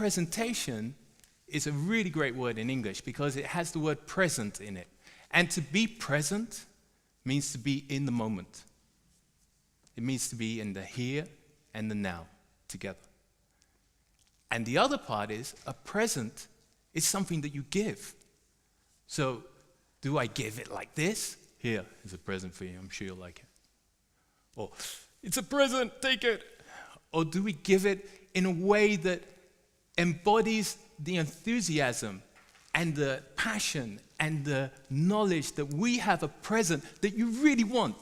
presentation is a really great word in English because it has the word present in it. And to be present means to be in the moment. It means to be in the here and the now together. And the other part is a present is something that you give. So, do I give it like this? Here is a present for you, I'm sure you'll like it. Or, it's a present, take it. Or do we give it in a way that embodies the enthusiasm and the passion and the knowledge that we have a present that you really want?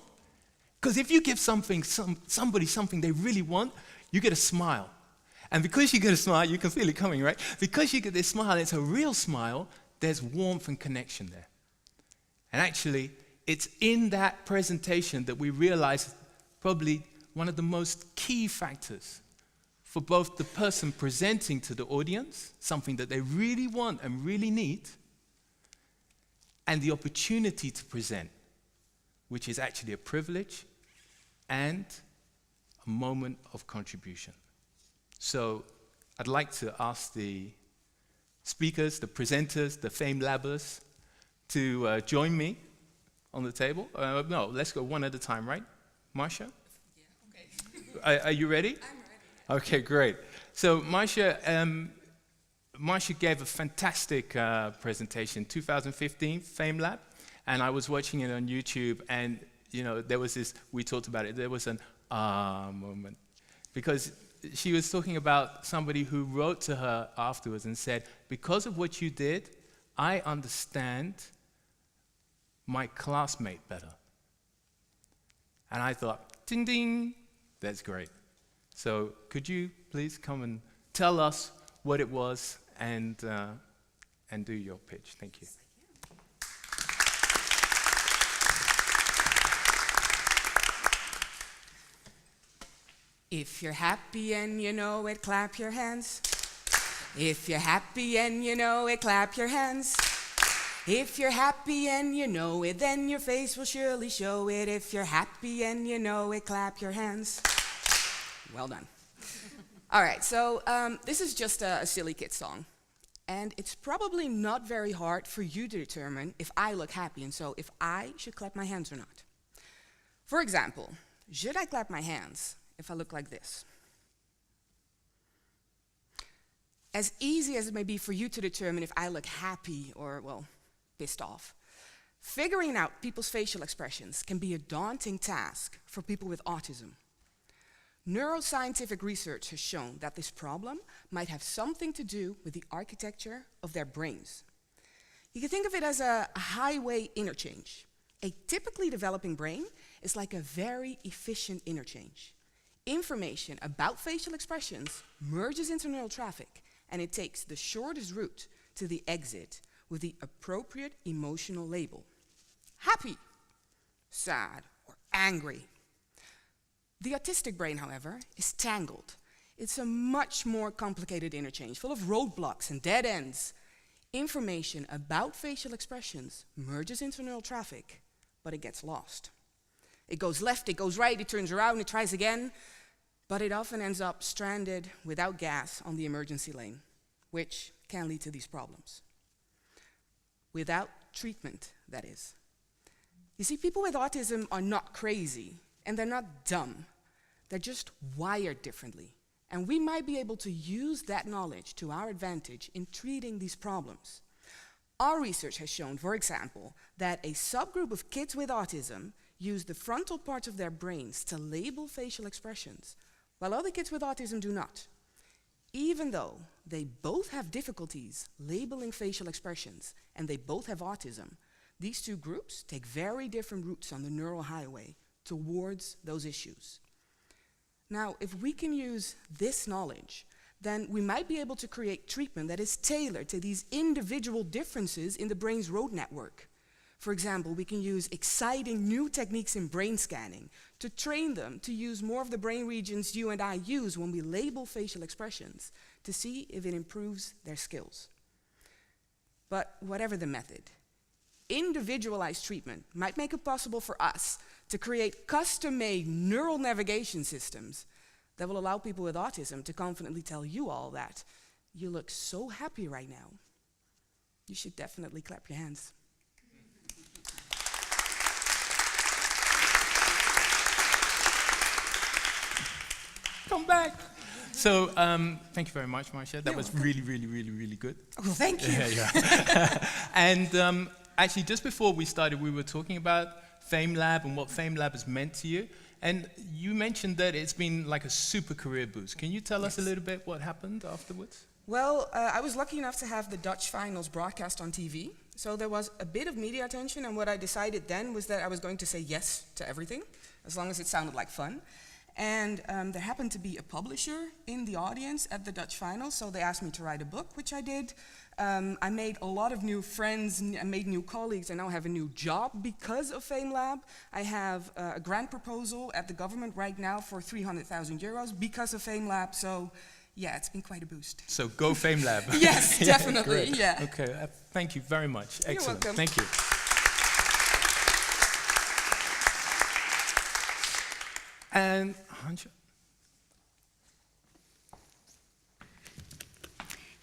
Because if you give somebody something they really want, you get a smile. And because you get a smile, you can feel it coming, right? Because you get this smile, it's a real smile, there's warmth and connection there. And actually, it's in that presentation that we realize probably one of the most key factors for both the person presenting to the audience, something that they really want and really need, and the opportunity to present, which is actually a privilege and a moment of contribution. So I'd like to ask the speakers, the presenters, the Famelabers to join me on the table. No, let's go one at a time, right? Marcia? Yeah, okay. Are you ready? I'm ready. Okay, great. So Marcia gave a fantastic presentation, 2015, Famelab, and I was watching it on YouTube, and there was this, we talked about it, there was an moment. Because she was talking about somebody who wrote to her afterwards and said, because of what you did, I understand my classmate better. And I thought, ding ding, that's great. So could you please come and tell us what it was and do your pitch? Thank you. If you're happy and you know it, clap your hands. If you're happy and you know it, clap your hands. If you're happy and you know it, then your face will surely show it. If you're happy and you know it, clap your hands. Well done. All right, so this is just a silly kid song. And it's probably not very hard for you to determine if I look happy, and so if I should clap my hands or not. For example, should I clap my hands if I look like this? As easy as it may be for you to determine if I look happy or, well, pissed off, figuring out people's facial expressions can be a daunting task for people with autism. Neuroscientific research has shown that this problem might have something to do with the architecture of their brains. You can think of it as a highway interchange. A typically developing brain is like a very efficient interchange. Information about facial expressions merges into neural traffic, and it takes the shortest route to the exit with the appropriate emotional label. Happy, sad, or angry. The autistic brain, however, is tangled. It's a much more complicated interchange, full of roadblocks and dead ends. Information about facial expressions merges into neural traffic, but it gets lost. It goes left, it goes right, it turns around, it tries again, but it often ends up stranded without gas on the emergency lane, which can lead to these problems. Without treatment, that is. You see, people with autism are not crazy, and they're not dumb. They're just wired differently, and we might be able to use that knowledge to our advantage in treating these problems. Our research has shown, for example, that a subgroup of kids with autism use the frontal parts of their brains to label facial expressions, while other kids with autism do not. Even though they both have difficulties labeling facial expressions and they both have autism, these two groups take very different routes on the neural highway towards those issues. Now, if we can use this knowledge, then we might be able to create treatment that is tailored to these individual differences in the brain's road network. For example, we can use exciting new techniques in brain scanning to train them to use more of the brain regions you and I use when we label facial expressions to see if it improves their skills. But whatever the method, individualized treatment might make it possible for us to create custom-made neural navigation systems that will allow people with autism to confidently tell you all that You look so happy right now. You should definitely clap your hands. Come back. So, thank you very much, Marcia. That was really, really, really, really good. Oh, thank you. Yeah. And actually, just before we started, we were talking about Famelab and what Famelab has meant to you. And you mentioned that it's been like a super career boost. Can you tell us a little bit what happened afterwards? Well, I was lucky enough to have the Dutch finals broadcast on TV. So there was a bit of media attention, and what I decided then was that I was going to say yes to everything, as long as it sounded like fun. And there happened to be a publisher in the audience at the Dutch finals, so they asked me to write a book, which I did. I made a lot of new friends, I made new colleagues. I now have a new job because of Famelab. I have a grant proposal at the government right now for 300,000 euros because of Famelab. So yeah, it's been quite a boost. So go Famelab. Yes, definitely, Great. yeah. Okay, thank you very much. Excellent. You're welcome. Thank you. And Hansje?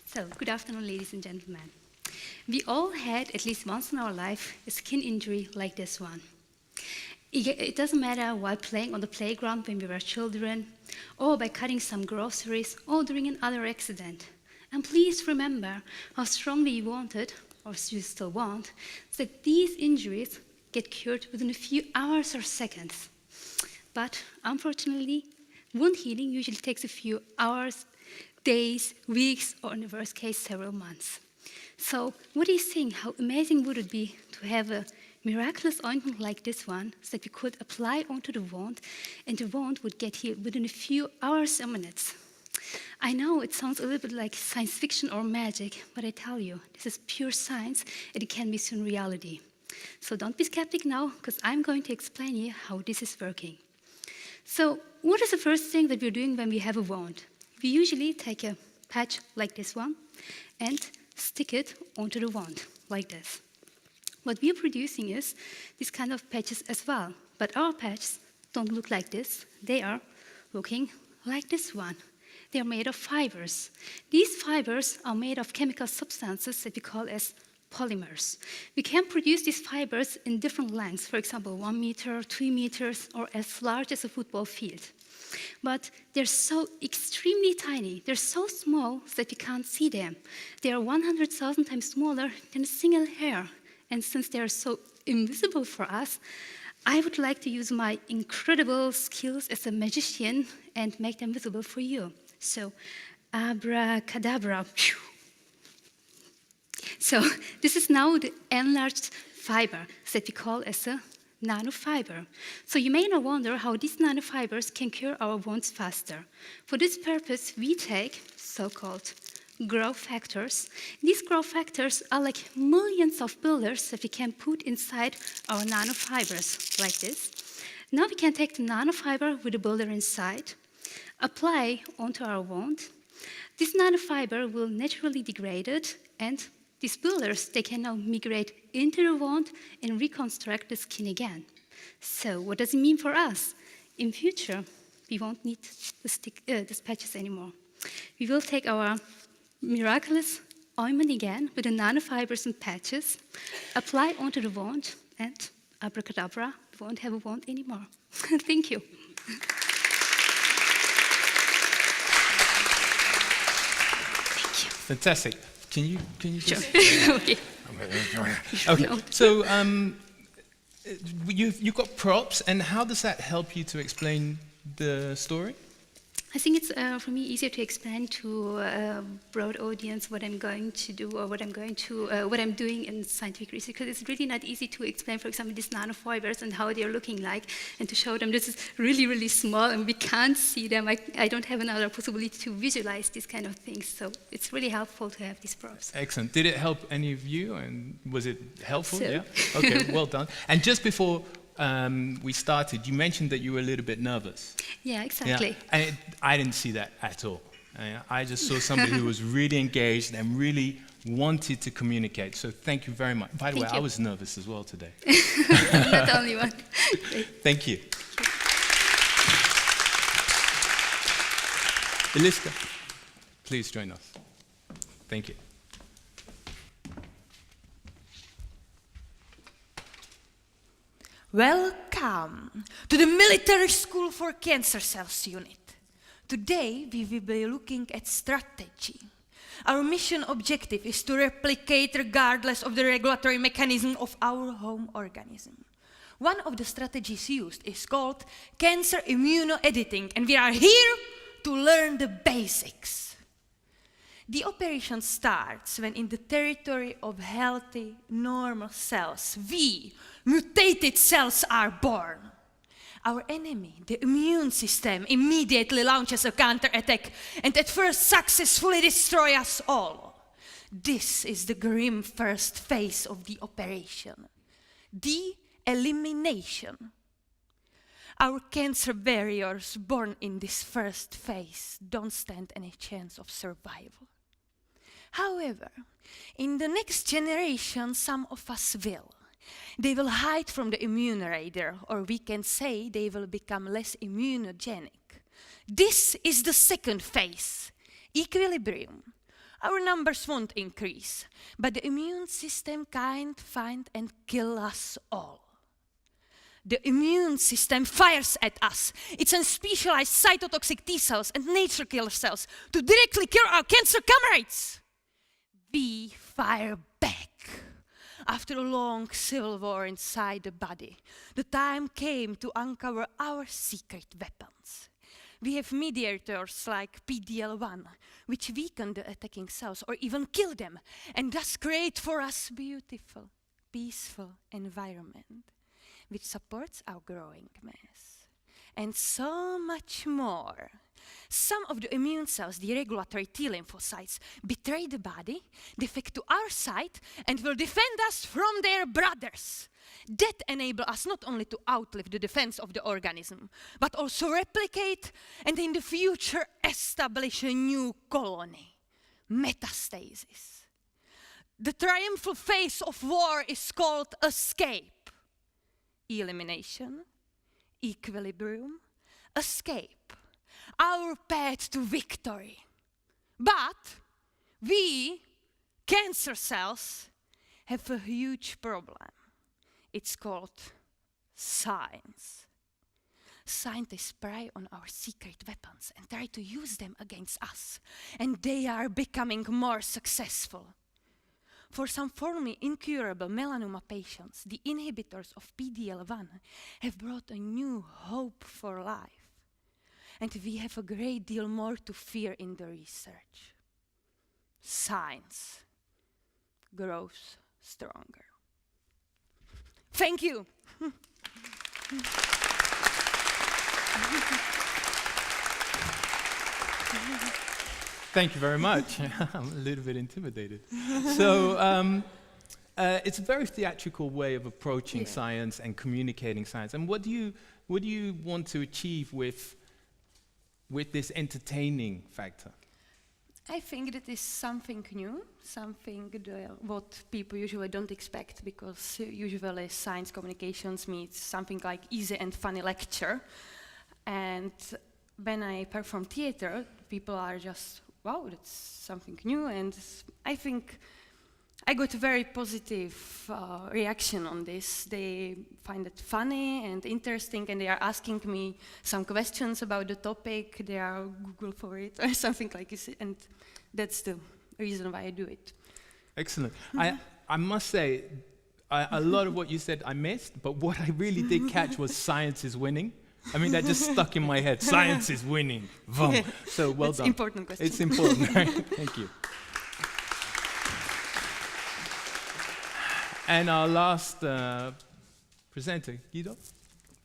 So, good afternoon, ladies and gentlemen. We all had, at least once in our life, a skin injury like this one. It doesn't matter while playing on the playground when we were children, or by cutting some groceries, or during another accident. And please remember how strongly you wanted, or you still want, that these injuries get cured within a few hours or seconds. But unfortunately, wound healing usually takes a few hours, days, weeks, or in the worst case, several months. So what do you think? How amazing would it be to have a miraculous ointment like this one so that we could apply onto the wound and the wound would get healed within a few hours or minutes? I know it sounds a little bit like science fiction or magic, but I tell you, this is pure science and it can be soon reality. So don't be skeptic now, because I'm going to explain you how this is working. So what is the first thing that we're doing when we have a wound? We usually take a patch like this one and stick it onto the wound, like this. What we're producing is this kind of patches as well, but our patches don't look like this. They are looking like this one. They're made of fibers. These fibers are made of chemical substances that we call as polymers. We can produce these fibers in different lengths, for example, 1 meter, 2 meters, or as large as a football field. But they're so extremely tiny, they're so small that you can't see them. They are 100,000 times smaller than a single hair. And since they're so invisible for us, I would like to use my incredible skills as a magician and make them visible for you. So, abracadabra. So this is now the enlarged fiber that we call as a nanofiber. So you may now wonder how these nanofibers can cure our wounds faster. For this purpose, we take so-called growth factors. These growth factors are like millions of builders that we can put inside our nanofibers, like this. Now we can take the nanofiber with the builder inside, apply onto our wound. This nanofiber will naturally degrade it, and these builders, they can now migrate into the wound and reconstruct the skin again. So what does it mean for us? In future, we won't need these patches anymore. We will take our miraculous ointment again with the nanofibers and patches, apply onto the wound, and abracadabra, we won't have a wound anymore. Thank you. Thank you. Fantastic. Can you just... Sure. Okay. Okay, No. so you've got props, and how does that help you to explain the story? I think it's, for me, easier to explain to a broad audience what I'm going to do or what I'm doing in scientific research, because it's really not easy to explain, for example, these nanofibers and how they're looking like, and to show them this is really, really small and we can't see them. I don't have another possibility to visualize these kind of things, so it's really helpful to have these props. Excellent. Did it help any of you, and was it helpful? So. Yeah? Okay, well done. And just before we started, you mentioned that you were a little bit nervous. Yeah, exactly. Yeah. And I didn't see that at all. I just saw somebody who was really engaged and really wanted to communicate. So thank you very much. By the way, I was nervous as well today. Not the only one. Thank you. Eliska, please join us. Thank you. Welcome to the Military School for Cancer Cells unit. Today we will be looking at strategy. Our mission objective is to replicate regardless of the regulatory mechanism of our home organism. One of the strategies used is called cancer immunoediting, and we are here to learn the basics. The operation starts when in the territory of healthy, normal cells, we, mutated cells, are born. Our enemy, the immune system, immediately launches a counterattack and at first successfully destroys us all. This is the grim first phase of the operation, the elimination. Our cancer barriers born in this first phase don't stand any chance of survival. However, in the next generation, some of us will. They will hide from the immune radar, or we can say they will become less immunogenic. This is the second phase, equilibrium. Our numbers won't increase, but the immune system can't find and kill us all. The immune system fires at us. It's unspecialized cytotoxic T cells and nature killer cells to directly kill our cancer comrades. We fire back. After a long civil war inside the body, the time came to uncover our secret weapons. We have mediators like PD-L1, which weaken the attacking cells or even kill them, and thus create for us beautiful, peaceful environment, which supports our growing mass. And so much more. Some of the immune cells, the regulatory T lymphocytes, betray the body, defect to our side, and will defend us from their brothers. That enables us not only to outlive the defense of the organism, but also replicate and in the future establish a new colony, metastasis. The triumphal phase of war is called escape. Elimination, equilibrium, escape. Our path to victory. But we, cancer cells, have a huge problem. It's called science. Scientists prey on our secret weapons and try to use them against us, and they are becoming more successful. For some formerly incurable melanoma patients, the inhibitors of PD-L1 have brought a new hope for life. And we have a great deal more to fear in the research. Science grows stronger. Thank you. Thank you very much. I'm a little bit intimidated. So it's a very theatrical way of approaching science and communicating science. And what do you want to achieve with this entertaining factor? I think that is something new, something what people usually don't expect, because usually science communications means something like easy and funny lecture. And when I perform theater, people are just, wow, that's something new. And I think I got a very positive reaction on this. They find it funny and interesting, and they are asking me some questions about the topic. They are Google for it or something like this, and that's the reason why I do it. Excellent. I must say, a lot of what you said I missed, but what I really did catch was science is winning. I mean, that just stuck in my head. Science is winning. Vroom. So well done. It's important question. It's important, right? Thank you. And our last presenter, Guido,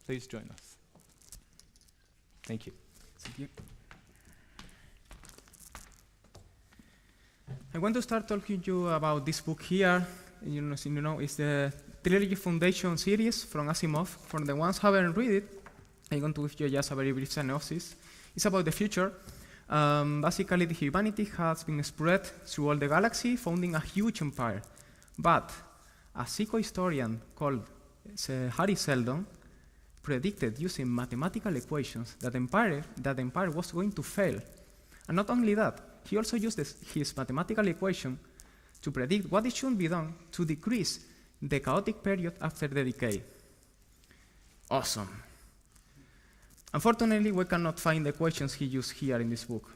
please join us. Thank you. Thank you. I want to start talking to you about this book here. It's the Trilogy Foundation series from Asimov. For the ones who haven't read it, I'm going to give you just a very brief synopsis. It's about the future. Basically, the humanity has been spread through all the galaxy, founding a huge empire. But a psychohistorian called Harry Seldon predicted using mathematical equations that the empire was going to fail. And not only that, he also used his mathematical equation to predict what it should be done to decrease the chaotic period after the decay. Awesome. Unfortunately, we cannot find the equations he used here in this book.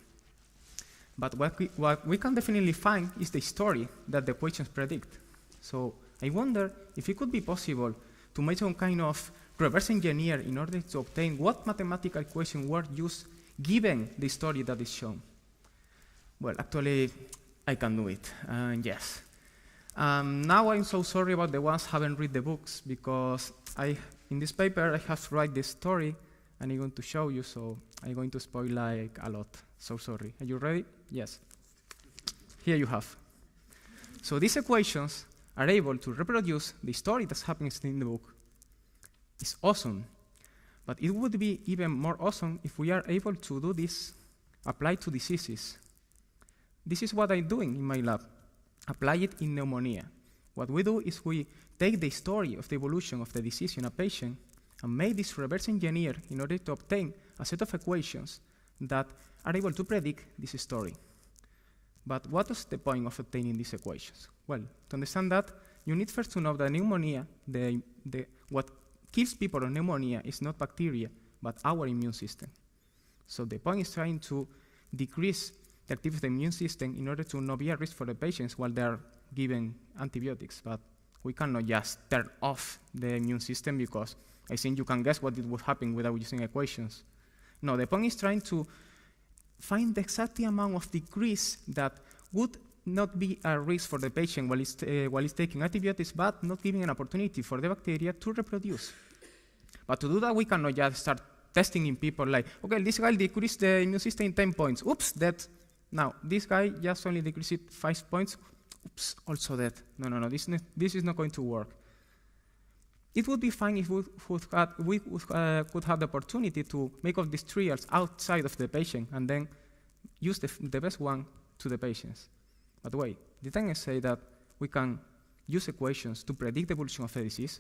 But what we can definitely find is the story that the equations predict. So I wonder if it could be possible to make some kind of reverse engineer in order to obtain what mathematical equations were used given the story that is shown. Well, actually, I can do it, yes. Now I'm so sorry about the ones who haven't read the books, because in this paper I have to write this story and I'm going to show you, so I'm going to spoil like a lot. So sorry. Are you ready? Yes. Here you have. So these equations are able to reproduce the story that's happening in the book. It's awesome. But it would be even more awesome if we are able to do this applied to diseases. This is what I'm doing in my lab. Apply it in pneumonia. What we do is we take the story of the evolution of the disease in a patient and make this reverse engineer in order to obtain a set of equations that are able to predict this story. But what is the point of obtaining these equations? Well, to understand that, you need first to know that pneumonia, what kills people of pneumonia is not bacteria, but our immune system. So the point is trying to decrease the activity of the immune system in order to not be a risk for the patients while they are given antibiotics. But we cannot just turn off the immune system, because I think you can guess what it would happen without using equations. No, the point is trying to find the exact amount of decrease that would not be a risk for the patient while it's taking antibiotics, but not giving an opportunity for the bacteria to reproduce. But to do that, we cannot just start testing in people like, okay, this guy decreased the immune system in 10 points. Oops, dead. Now, this guy just only decreased it 5 points. Oops, also dead. No, this is not going to work. It would be fine if we could have the opportunity to make all these trials outside of the patient and then use the best one to the patients. But wait, didn't I say that we can use equations to predict the evolution of the disease?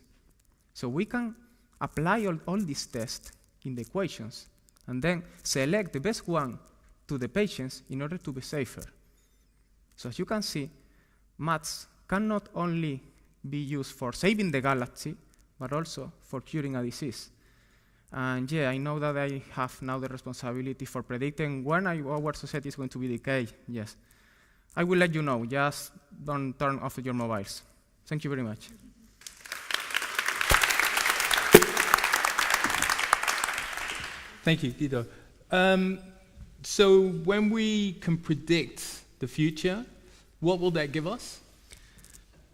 So we can apply all these tests in the equations and then select the best one to the patients in order to be safer. So as you can see, maths can not only be used for saving the galaxy, but also for curing a disease. And yeah, I know that I have now the responsibility for predicting when our society is going to be decayed. Yes. I will let you know. Just don't turn off your mobiles. Thank you very much. Thank you, Guido. So when we can predict the future, what will that give us?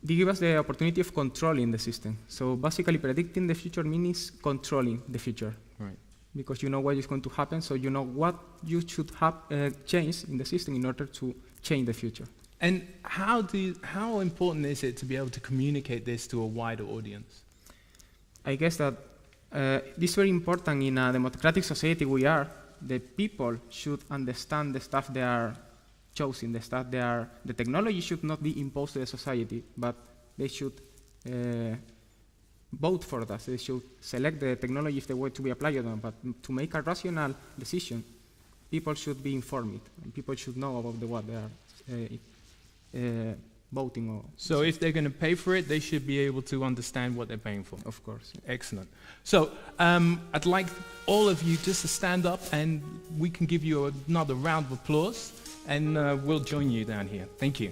They give us the opportunity of controlling the system. So basically, predicting the future means controlling the future. Right. Because you know what is going to happen, so you know what you should have changed in the system in order to change the future. And how important is it to be able to communicate this to a wider audience? I guess that this is very important in a democratic society we are. The people should understand the stuff they are choosing, the technology should not be imposed to the society, but they should vote for that. They should select the technology if they were to be applied on them, but to make a rational decision, people should be informed, and people should know about what they are voting on. So if they're going to pay for it, they should be able to understand what they're paying for. Of course. Excellent. So I'd like all of you just to stand up, and we can give you another round of applause, and we'll join you down here. Thank you.